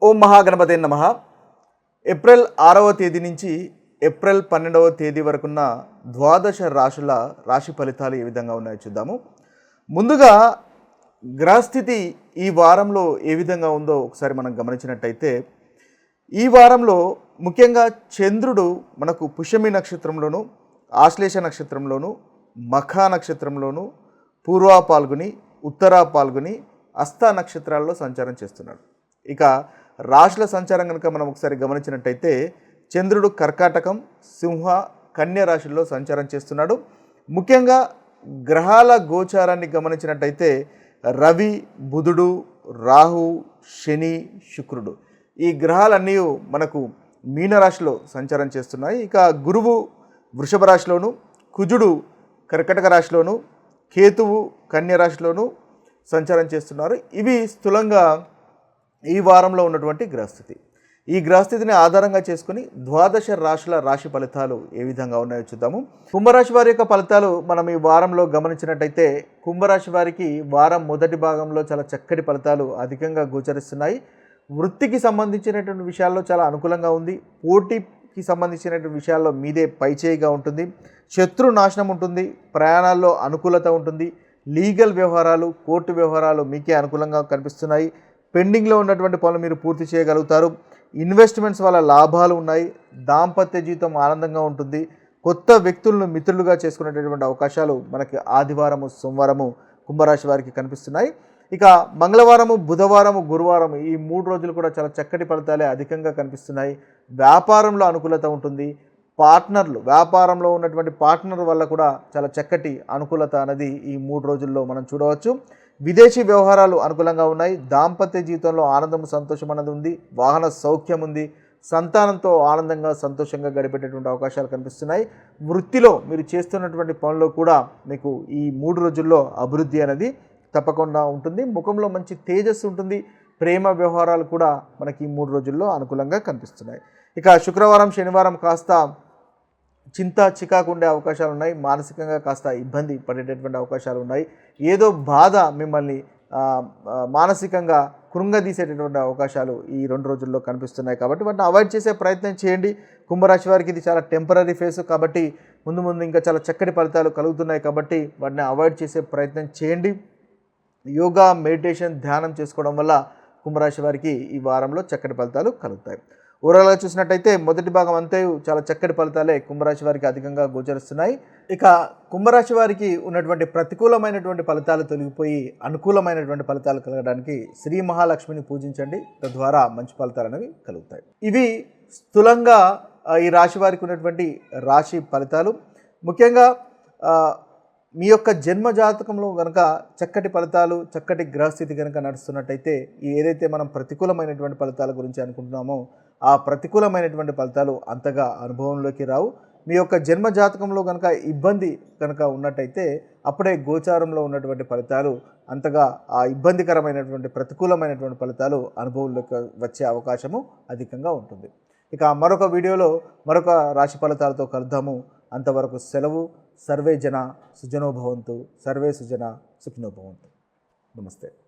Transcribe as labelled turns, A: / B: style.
A: ఓం మహాగణపతే నమః. ఏప్రిల్ 6వ తేదీ నుంచి ఏప్రిల్ 12వ తేదీ వరకున్న ద్వాదశ రాశుల రాశి ఫలితాలు ఏ విధంగా ఉన్నాయో చూద్దాము. ముందుగా గ్రహస్థితి ఈ వారంలో ఏ విధంగా ఉందో ఒకసారి మనం గమనించినట్టయితే, ఈ వారంలో ముఖ్యంగా చంద్రుడు మనకు పుష్యమి నక్షత్రంలోను, ఆశ్లేష నక్షత్రంలోను, మఖా నక్షత్రంలోను, పూర్వ పాల్గొని, ఉత్తర పాల్గొని, హస్త నక్షత్రాల్లో సంచారం చేస్తున్నాడు. ఇక రాశుల సంచారం కనుక మనం ఒకసారి గమనించినట్టయితే, చంద్రుడు కర్కాటకం, సింహ, కన్య రాశుల్లో సంచారం చేస్తున్నాడు. ముఖ్యంగా గ్రహాల గోచారాన్ని గమనించినట్టయితే రవి, బుధుడు, రాహు, శని, శుక్రుడు ఈ గ్రహాలన్నీ మనకు మీనరాశిలో సంచారం చేస్తున్నాయి. ఇక గురువు వృషభ రాశిలోను, కుజుడు కర్కటక రాశిలోను, కేతువు కన్య రాశిలోను సంచారం చేస్తున్నారు. ఇవి స్థూలంగా ఈ వారంలో ఉన్నటువంటి గ్రహస్థితి. ఈ గ్రహస్థితిని ఆధారంగా చేసుకుని ద్వాదశ రాశుల రాశి ఫలితాలు ఏ విధంగా ఉన్నాయో చూద్దాము. కుంభరాశి వారి యొక్క ఫలితాలు మనం ఈ వారంలో గమనించినట్టయితే, కుంభరాశి వారికి వారం మొదటి భాగంలో చాలా చక్కటి ఫలితాలు అధికంగా గోచరిస్తున్నాయి. వృత్తికి సంబంధించినటువంటి విషయాల్లో చాలా అనుకూలంగా ఉంది. పోటీకి సంబంధించినటువంటి విషయాల్లో మీదే పైచేయిగా ఉంటుంది. శత్రు నాశనం ఉంటుంది. ప్రయాణాల్లో అనుకూలత ఉంటుంది. లీగల్ వ్యవహారాలు, కోర్టు వ్యవహారాలు మీకే అనుకూలంగా కనిపిస్తున్నాయి. పెండింగ్లో ఉన్నటువంటి పనులు మీరు పూర్తి చేయగలుగుతారు. ఇన్వెస్ట్మెంట్స్ వల్ల లాభాలు ఉన్నాయి. దాంపత్య జీవితం ఆనందంగా ఉంటుంది. కొత్త వ్యక్తులను మిత్రులుగా చేసుకునేటటువంటి అవకాశాలు మనకి ఆదివారము, సోమవారము కుంభరాశి వారికి కనిపిస్తున్నాయి. ఇక మంగళవారము, బుధవారము, గురువారం ఈ 3 రోజులు కూడా చాలా చక్కటి ఫలితాలే అధికంగా కనిపిస్తున్నాయి. వ్యాపారంలో అనుకూలత ఉంటుంది. వ్యాపారంలో ఉన్నటువంటి పార్ట్నర్ వల్ల కూడా చాలా చక్కటి అనుకూలత అనేది ఈ 3 రోజుల్లో మనం చూడవచ్చు. విదేశీ వ్యవహారాలు అనుకూలంగా ఉన్నాయి. దాంపత్య జీవితంలో ఆనందం, సంతోషం అనేది ఉంది. వాహన సౌఖ్యం ఉంది. సంతానంతో ఆనందంగా, సంతోషంగా గడిపేటటువంటి అవకాశాలు కనిపిస్తున్నాయి. వృత్తిలో మీరు చేస్తున్నటువంటి పనుల్లో కూడా మీకు ఈ 3 రోజుల్లో అభివృద్ధి అనేది తప్పకుండా ఉంటుంది. ముఖంలో మంచి తేజస్సు ఉంటుంది. ప్రేమ వ్యవహారాలు కూడా మనకి ఈ 3 రోజుల్లో అనుకూలంగా కనిపిస్తున్నాయి. ఇక శుక్రవారం, శనివారం కాస్త చింత చికాకు ఉండే అవకాశాలు ఉన్నాయి. మానసికంగా కాస్త ఇబ్బంది పడేటటువంటి అవకాశాలు ఉన్నాయి. ఏదో బాధ మిమ్మల్ని మానసికంగా కృంగదీసేటటువంటి అవకాశాలు ఈ 2 రోజుల్లో కనిపిస్తున్నాయి. కాబట్టి వాటిని అవాయిడ్ చేసే ప్రయత్నం చేయండి. కుంభరాశి వారికి ఇది చాలా టెంపరీ ఫేస్ కాబట్టి ముందు ఇంకా చాలా చక్కటి ఫలితాలు కలుగుతున్నాయి. కాబట్టి వాటిని అవాయిడ్ చేసే ప్రయత్నం చేయండి. యోగా, మెడిటేషన్, ధ్యానం చేసుకోవడం వల్ల కుంభరాశి వారికి ఈ వారంలో చక్కటి ఫలితాలు కలుగుతాయి. ఓవరాల్గా చూసినట్టయితే మొదటి భాగం అంతే చాలా చక్కటి ఫలితాలే కుంభరాశి వారికి అధికంగా గోచరిస్తున్నాయి. ఇక కుంభరాశి వారికి ఉన్నటువంటి ప్రతికూలమైనటువంటి ఫలితాలు తొలగిపోయి అనుకూలమైనటువంటి ఫలితాలు కలగడానికి శ్రీ మహాలక్ష్మిని పూజించండి. తద్వారా మంచి ఫలితాలు అనేవి కలుగుతాయి. ఇవి స్థూలంగా ఈ రాశి వారికి ఉన్నటువంటి రాశి ఫలితాలు. ముఖ్యంగా మీ యొక్క జన్మ జాతకంలో కనుక చక్కటి ఫలితాలు, చక్కటి గ్రహస్థితి కనుక నడుస్తున్నట్టయితే ఏదైతే మనం ప్రతికూలమైనటువంటి ఫలితాల గురించి అనుకుంటున్నామో ఆ ప్రతికూలమైనటువంటి ఫలితాలు అంతగా అనుభవంలోకి రావు. మీ యొక్క జన్మ జాతకంలో కనుక ఇబ్బంది కనుక ఉన్నట్టయితే అప్పుడే గోచారంలో ఉన్నటువంటి ఫలితాలు అంతగా ఆ ఇబ్బందికరమైనటువంటి ప్రతికూలమైనటువంటి ఫలితాలు అనుభవంలోకి వచ్చే అవకాశము అధికంగా ఉంటుంది. ఇక మరొక వీడియోలో మరొక రాశి ఫలితాలతో కలుద్దాము. అంతవరకు సెలవు. సర్వే జన సుజనో భవంతు. సర్వే సుజన సుఖినో భవంతు. నమస్తే.